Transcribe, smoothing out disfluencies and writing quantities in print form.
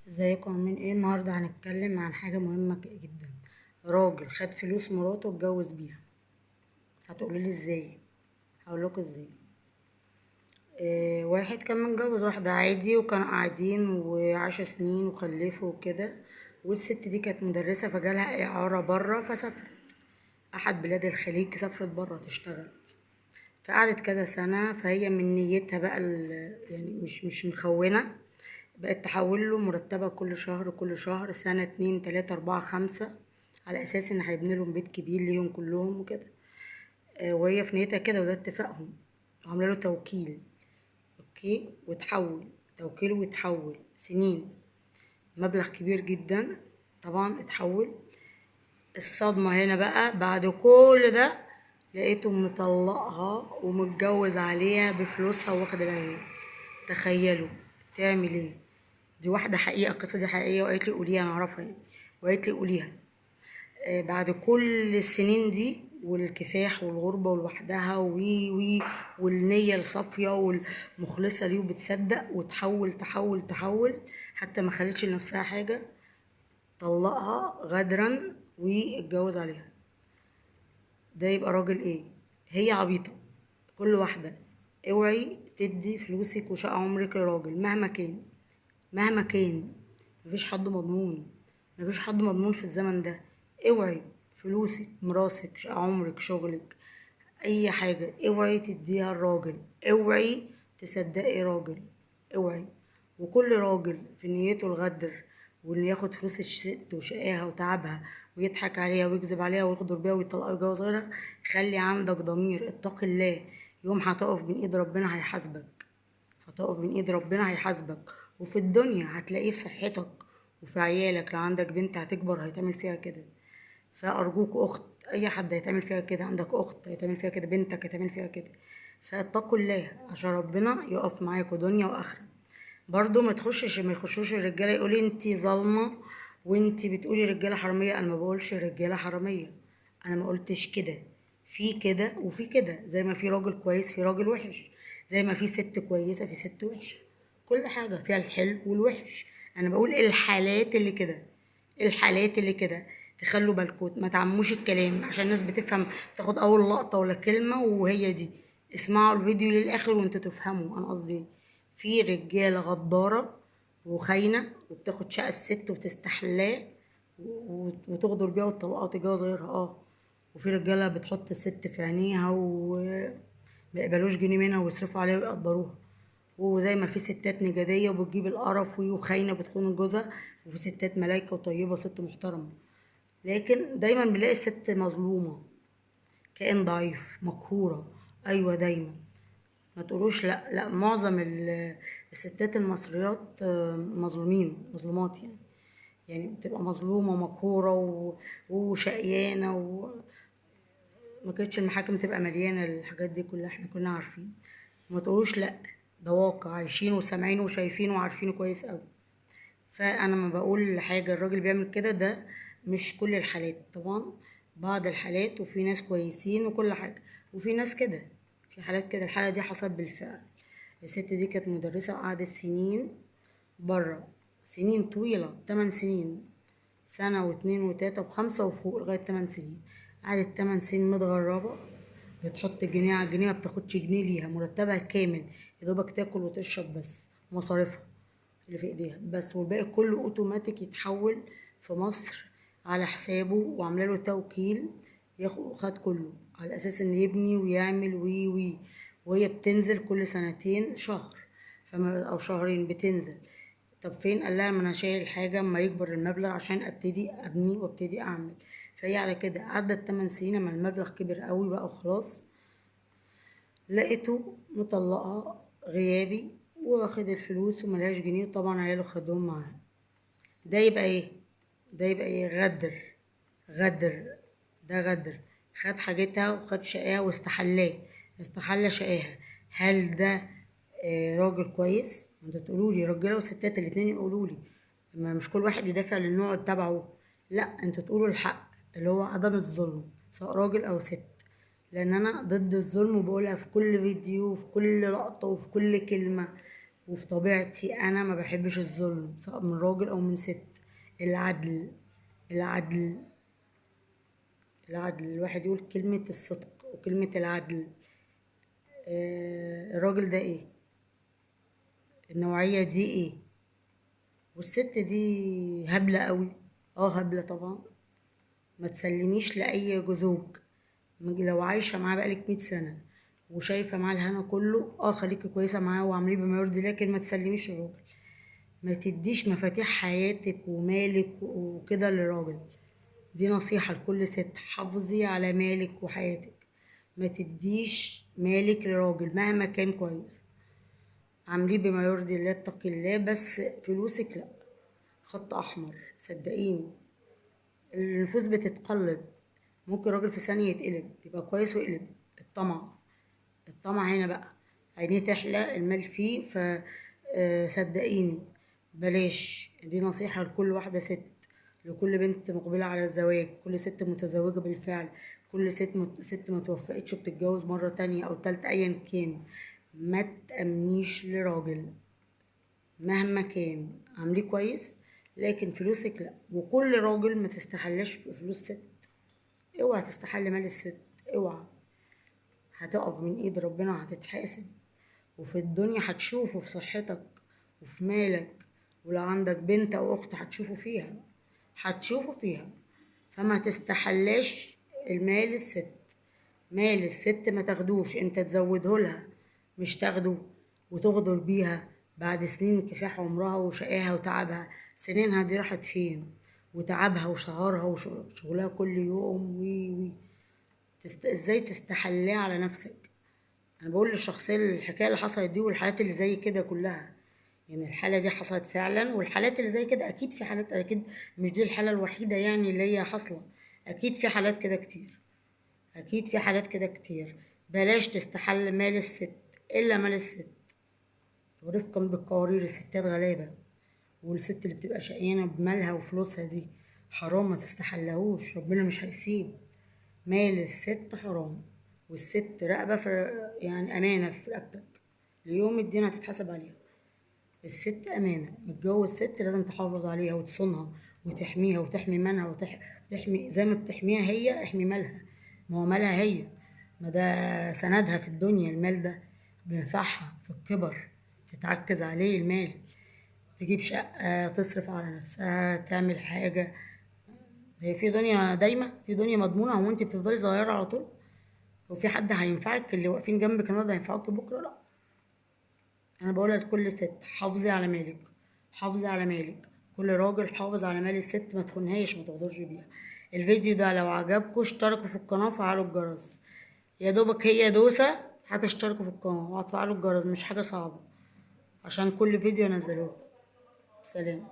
ازيكم عاملين ايه؟ النهارده هنتكلم عن حاجه مهمه جدا. راجل خد فلوس مراته واتجوز بيها. هتقولوا لي ازاي؟ هقول لكم ازاي. واحد كان متجوز واحده عادي، وكانوا قاعدين وعاشوا سنين وخلفوا وكده. والست دي كانت مدرسه، فجالها اعاره بره فسافرت احد بلاد الخليج، سافرت بره تشتغل. فقعدت كذا سنه، فهي من نيتها بقى يعني مش مخونه. بقت تحول له مرتبة كل شهر كل شهر، سنة 2 3 4 5، على أساس إن هيبني لهم بيت كبير ليهم كلهم وكده. وهي في نيتها كده، وده اتفاقهم. عاملة له توكيل. اوكي، وتحول. توكيل وتحول سنين. مبلغ كبير جدا. طبعا اتحول. الصدمة هنا بقى بعد كل ده، لقيته مطلقها ومتجوز عليها بفلوسها واخد العيال. تخيلوا. تعمل ايه؟ دي واحدة حقيقة، القصة دي حقيقية، وقالت لي قوليها، انا اعرفها يعني. وقالت لي قوليها. بعد كل السنين دي والكفاح والغربة ولوحدها وي والنية الصافية والمخلصة ليه وبتصدق، وتحول تحول تحول، حتى ما خلتش لنفسها حاجة. طلقها غدرا واتجوز عليها. ده يبقى راجل ايه؟ هي عبيطة. كل واحدة. اوعي تدي فلوسك وشقة عمرك لراجل مهما كان. مهما كان. مفيش حد مضمون. مفيش حد مضمون في الزمن ده. اوعي. فلوسك، مراسك، شقة عمرك، شغلك، اي حاجة اوعي تديها الراجل. اوعي تصدقي راجل. اوعي. وكل راجل في نيته الغدر، وانه ياخد فلوس الست وشقاها وتعبها، ويضحك عليها ويكذب عليها ويغدر بيها ويطلقها ويتجوز غيرها، خلي عندك ضمير، اتق الله. يوم هتقف بين ايد ربنا هيحاسبك. هتقف بين ايد ربنا هيحاسبك. وفي الدنيا هتلاقيه في صحتك وفي عيالك. لو عندك بنت هتكبر هيتعمل فيها كده. فأرجوك أخت، أي حد هيتعمل فيها كده، عندك أخت هيتعمل فيها كده، بنتك هيتعمل فيها كده. فاتقوا الله عشان ربنا يقف معاكوا دنيا وآخرة. برضو ما يخشوش الرجالة يقولي انتي ظالمة وانتي بتقولي رجالة حرامية. أنا ما بقولش رجالة حرامية. أنا ما قلتش كده. في كده وفي كده، زي ما في راجل كويس في راجل وحش، زي ما في ست كويسة في ست وحشة. كل حاجة فيها الحلو والوحش. أنا بقول الحالات اللي كده. الحالات اللي كده. تخلوا بالكم ما تعموش الكلام، عشان الناس بتفهم، تاخد اول لقطة ولا كلمة وهي دي. اسمعوا الفيديو للاخر وانتوا تفهموا انا قصدي ايه. في رجالة غدارة وخاينة وبتاخد شقة الست وتستحلاه وتغدر بيها وتطلقها وتتجوز غيرها. وفي رجالة بتحط الست في عينيها وميقبلوش جنيه منها ويصرفوا عليها ويقدروها. وزي ما في ستات نجدية وبتجيب القرف وخاينة بتخون جوزها، وفي ستات ملايكة وطيبة ست محترمة. لكن دايما بنلاقي الست مظلومة، كائن ضعيف، مقهورة. أيوة دايما. ما تقولوش لا لا، معظم الستات المصريات مظلومين، مظلومات يعني. يعني بتبقى مظلومة مقهورة وشقيانة ما كانتش المحاكم تبقى مليانة الحاجات دي كلها، احنا كنا عارفين. ما تقولوش لا. ده واقع عايشين وسامعين وشايفين وعارفينه كويس قوي. فانا ما بقول حاجه الراجل بيعمل كده، ده مش كل الحالات طبعا. بعض الحالات، وفي ناس كويسين وكل حاجه، وفي ناس كده. في حالات كده. الحاله دي حصلت بالفعل. الست دي كانت مدرسه وقعدت سنين بره. سنين طويله، 8 سنين. سنه واتنين وتلاته وخمسه وفوق لغايه 8 سنين. قعدت 8 سنين متغربه. بتحط جنيه على جنيه، ما بتاخدش جنيه ليها، مرتبها كامل. يا دوبك تاكل وتشرب بس، ومصاريفها اللي في ايديها بس، والباقي كله اوتوماتيك يتحول في مصر على حسابه، وعامله له توكيل. خد كله على اساس ان يبني ويعمل وي. وهي بتنزل كل سنتين شهر، فما او شهرين بتنزل. طب فين؟ قال لها ما انا شايل حاجه اما يكبر المبلغ عشان ابتدي ابني وابتدي اعمل. فهي على كده عدت 8 سنين، اما المبلغ كبر قوي بقى وخلاص، لقيته مطلقها غيابي واخد الفلوس وملهاش جنيه، طبعا عياله خدهم معاه. ده يبقى ايه؟ ده يبقى ايه؟ غدر. غدر. ده غدر. خد حاجتها وخد شقاها واستحلاه. استحلى شقاها. هل ده راجل كويس؟ انتوا تقولوا لي رجاله وستات الاتنين يقولوا لي، مش كل واحد يدافع للنوع تبعه. لا، انتوا تقولوا الحق اللي هو عدم الظلم، سواء راجل او ست. لان انا ضد الظلم، وبقولها في كل فيديو وفي كل لقطه وفي كل كلمه. وفي طبيعتي انا ما بحبش الظلم سواء من راجل او من ست. العدل، العدل، العدل. الواحد يقول كلمة الصدق وكلمة العدل. الراجل ده ايه؟ النوعية دي ايه؟ والست دي هبلة قوي. اه هبلة طبعا. ما تسلميش لأي زوج لو عايشة معاه بقالك 100 سنة وشايفة معاه الهنا كله، خليكي كويسة معاه وعامليه بما يرضي الله، لكن ما تسلميش الراجل. ما تديش مفاتيح حياتك ومالك وكده للراجل. دي نصيحة لكل ست، حافظي على مالك وحياتك. ما تديش مالك لراجل مهما كان كويس. عامليه بما يرضي الله، اتقي الله، بس فلوسك لا. خط احمر صدقيني. النفوس بتتقلب. ممكن راجل في ثانية يتقلب يبقى كويس ويقلب. الطمع، الطمع هنا بقى عينيه تحلى المال فيه. ف صدقيني بلاش. دي نصيحة لكل واحدة ست، لكل بنت مقبلة على الزواج، كل ست متزوجة بالفعل، كل ست ما توفقتش وبتتجوز مرة تانية أو تالتة أيا كان. ما تأمنيش لراجل مهما كان. عامليه كويس لكن فلوسك لا. وكل راجل ما تستحلاش في فلوس ست. اوعى تستحل مال الست، اوعى. هتقف من ايد ربنا، هتتحاسب. وفي الدنيا هتشوفه في صحتك وفي مالك. ولو عندك بنت او اخت هتشوفه فيها، هتشوفه فيها. فما تستحلاش المال الست. مال الست ما تاخدوش، انت تزوده لها مش تاخده وتغدر بيها بعد سنين كفاح عمرها وشقاها وتعبها. سنينها دي راحت فين؟ وتعبها وسهرها وشغلها كل يوم وي. ازاي تستحليه على نفسك؟ انا بقول للشخصيه الحكايه اللي حصلت دي والحالات اللي زي كده كلها. يعني الحاله دي حصلت فعلا، والحالات اللي زي كده اكيد في حالات، اكيد مش دي الحاله الوحيده يعني اللي هي حاصله. اكيد في حالات كده كتير، اكيد في حالات كده كتير. بلاش تستحل مال الست الا مال الست. ورفقا بالقوارير، الستات غلابه. والست اللي بتبقى شقيانه بمالها وفلوسها دي حرام، ما تستحلهوش، ربنا مش هيسيب. مال الست حرام. والست رقبة في، يعني أمانة في رقبتك ليوم الدين هتتحاسب عليها. الست أمانة، متجوز ست لازم تحافظ عليها وتصونها وتحميها وتحمي منها وتحمي زي ما بتحميها هي، احمي مالها. ما هو مالها هي، ما ده سندها في الدنيا. المال ده بينفعها في الكبر، تتعكز عليه المال. تجيب شقة، تصرف على نفسها، تعمل حاجة. هي في دنيا دايمة؟ في دنيا مضمونة؟ هو انت بتفضلي صغيرة على طول؟ هو في حد هينفعك؟ اللي واقفين جنبك النهارده هينفعوك بكره؟ لا. انا بقولها لكل ست، حافظي على مالك، حافظي على مالك. كل راجل حافظ على مال الست، ما تخونهاش، ما تغدرش بيها. الفيديو ده لو عجبكم اشتركوا في القناه وفعلوا الجرس. يا دوبك هي دوسه هتشتركوا في القناه وهتفعلوا الجرس، مش حاجه صعبه، عشان كل فيديو انزله لكم. سلام.